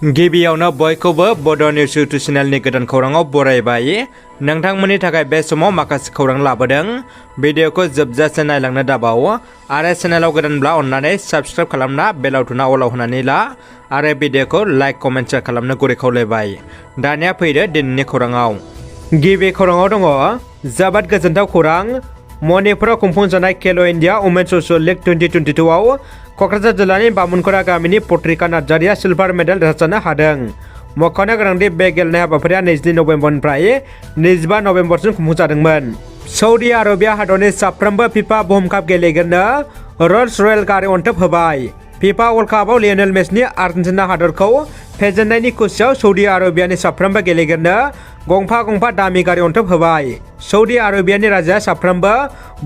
गिबियावनो बयखौबो बड' निउस इउटुब चेनेलनि गोदान खौराङाव बरायबाय। नोंथांमोननि थाखाय बे समाव माखासे खौरां लाबोदों। भिडिअखौ जोबजासे नायलांनो दाबाव आरो चेनेलाव गोदानब्ला अन्नानै साबस्क्राइब खालामना बेल आइकनआ अलाव होनानै ला आरो भिडिअखौ लाइक कमेन्ट शेयार खालामनो गुरै खावलायबाय। दानिया फैदो दिनैनि खौराङाव। गिबि खौराङाव दङ जोबोद गोजोनथाव खौरां। मणिपुराव खुंफुंजानाय खेल' इन्डिया वुमेन स'सियेल लीग 2022आव क'क्राझार जिल्लानि बामुनखरा गामिनि पत्रिका नार्जारिया सिलभार मेडेल देरहासारनो हादों। मख'नो गोनांदि बे गेलेनाय हाबाफारिया 22 नभेम्बरनिफ्राय 25 नभेम्बरसिम खुंफुंजादोंमोन। सौदी आरबिया हादरनि साफ्रोमबो फिफा बुहुम काप गेलेगिरिनो रल्स रयेल गारि अनथोब होबाय। फिफा वर्ल्ड कापआव लियनेल मेसिनि आर्जेन्टिना हादरखौ फेजेननायनि खुसियाव सौदी आरबियानि साफ्रोमबो गेलेगिरिनो गंफा दामि गारि अनथोब होबाय। सौदी आरबियानि राजाया साफ्रोमबो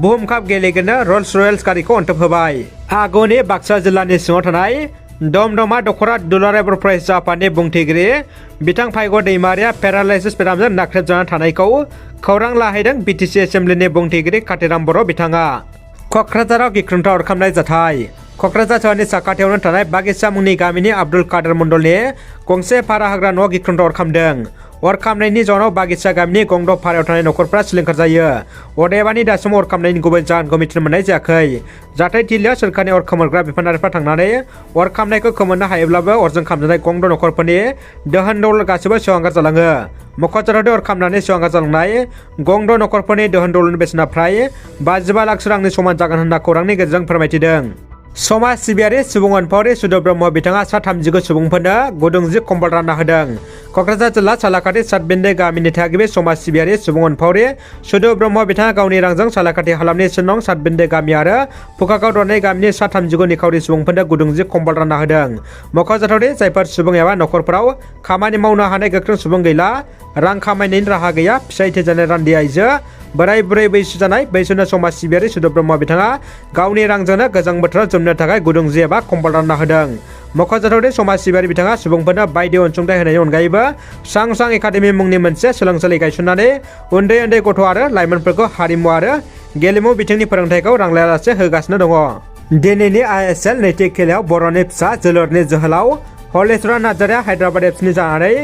बुहुम काप गेलेगिरिनो रल्स रयेल्स गारिखौ अनथोब होबाय। आगुनि बाक्सा जिल्लानि सिङाव थानाय दमदमा दख'रा दुलाराय बर' फरायसा आफादनि बुंथिगिरि बिथां भाग्य दैमारिया पेरालाइसिस बेरामजों नाख्रेबजाना थानायखौ खौरां लाहैदों। बिटिसि एसेम्ब्लिनि बुंथिगिरि कातिराम बर' बिथाङा क'क्राझाराव गिख्रंथाव अर खामनाय जाथाय। क'क्राझार सोहोरनि साखाथियावनो थानाय बागिचा मुंनि गामिनि आब्दुल कादर मण्डलनि गंसे भारा होग्रा न'आव गिख्रंथाव अर खामदों। अर खामनायनि जाउनाव बागिचा गामिनि गंद' भारायाव थानाय नखरफ्रा सिलिंखार जायो। अदेबानि दासिम अर खामनायनि गुबै जाहोनखौ मिथिनो मोननाय जायाखै। जाथाय थिलियाव सोरखारनि अर खोमोरग्रा बिफानारिफ्रा थांनानै अर खामनायखौ खोमोरनो हायोब्लाबो अरजों खामजानाय गंद' नखरफोरनि दोहोन दौलत गासैबो सेवहांगार जालाङो। मख'जाथावदि अर खामनानै सेवहांगार जालांनाय गंद' नखरफोरनि दोहोन दौलतनि बेसेना फ्राय 55 लाख रांनि समान जागोन होनना खौरांनि गेजेरजों फोरमायथिदों। समाज सिबियारि सुबुं अनफावरि सुदेव ब्रह्म बिथाङा सा 39 सुबुंफोरनो गुदुं जि कम्बल रानना होदों। क'क्राझार जिल्ला सालाकाथि सातबिन्दो गामिनि थागिबि समाज सिबियारि सुबुं अनफावरि सुदेव ब्रह्म बिथाङा गावनि रांजों सालाकाथि हालामनि 1 नं सातबिन्दो गामि आरो फुकागाव दरनै गामिनि सा 39 निखावरि सुबुंफोरनो गुदुं जि कम्बल रानना होदों। मख'जाथावदि जायफोर सुबुं एबा नखरफोराव खामानि मावनो हानाय गोख्रों सुबुं गैला, रां खामायनायनि राहा गैया, फिसाय थैजानाय रान्दि आइजो, बोराय बुरै बैसो जानाय बैसोरनो समाज सिबियारि सुदेव ब्रह्म बिथाङा गावनि रांजोंनो गोजां बोथोराव जोमनो थाखाय गुदुं जि एबा कम्बल रानना होदों। मख'जाथावदि समाज सिबियारि बिथाङा सुबुंफोरनो बायदि अनसुंथाइ होनायनि अनगायैबो स्रां एकाडेमि मुंनि मोनसे सोलोंसालि गायसननानै उन्दै गथ' आरो लाइमोनफोरखौ हारिमु आरो गेलेमु बिथिंनि फोरोंथायखौ रां लायालासे होगासिनो दङ। दिनैनि ISL नैथि खेलायाव बर'नि फिसा जोलुरनि जोहोलाव हलिचरन नार्जारिया हायद्राबाद एफसिनि जानानै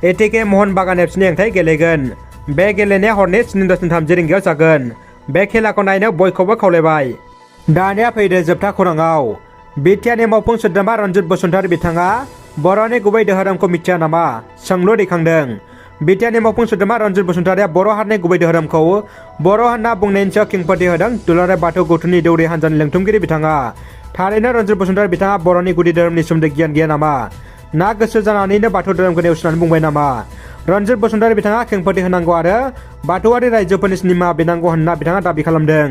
ATK महन बागान एफसिनि हेंथायै गेलेगोन। बे गेलेनाया हरनि 7:30 रिंगायाव जागोन। बे खेलाखौ नायनो बयखौबो खावलायबाय। दानिया फैदो जोबथा खौराङाव। बिटिआरनि मावफुं सोद्रोमा रन्जित बसुमतारी बिथाङा बर'नि गुबै धोरोमखौ मिथिया नामा? सोंलु दैखांदों। बिटिआरनि मावफुं सोद्रोमा रन्जित बसुमतारीया बर' हारिनि गुबै धोरोमखौ बर' होनना बुंनायनि सायाव खेंफोरथि होदों। दुलाराय बाथौ गौथुमनि दौरि हान्जानि लेंथुमगिरि बिथाङा थारैनो रन्जित बसुमतारी बिथाङा बर'नि गुदि धोरोमनि सोमोन्दै गियान गैया नामा? ना गोसो जानानैनो बाथौ धोरोमखौ नेवसिनानै बुंबाय नामा? रन्जित बसुमतारी बिथाङा खेंफोरथि होनांगौ आरो बाथौआरि रायजोफोरनि निमाहा बिनांगौ होनना बिथाङा दाबि खालामदों।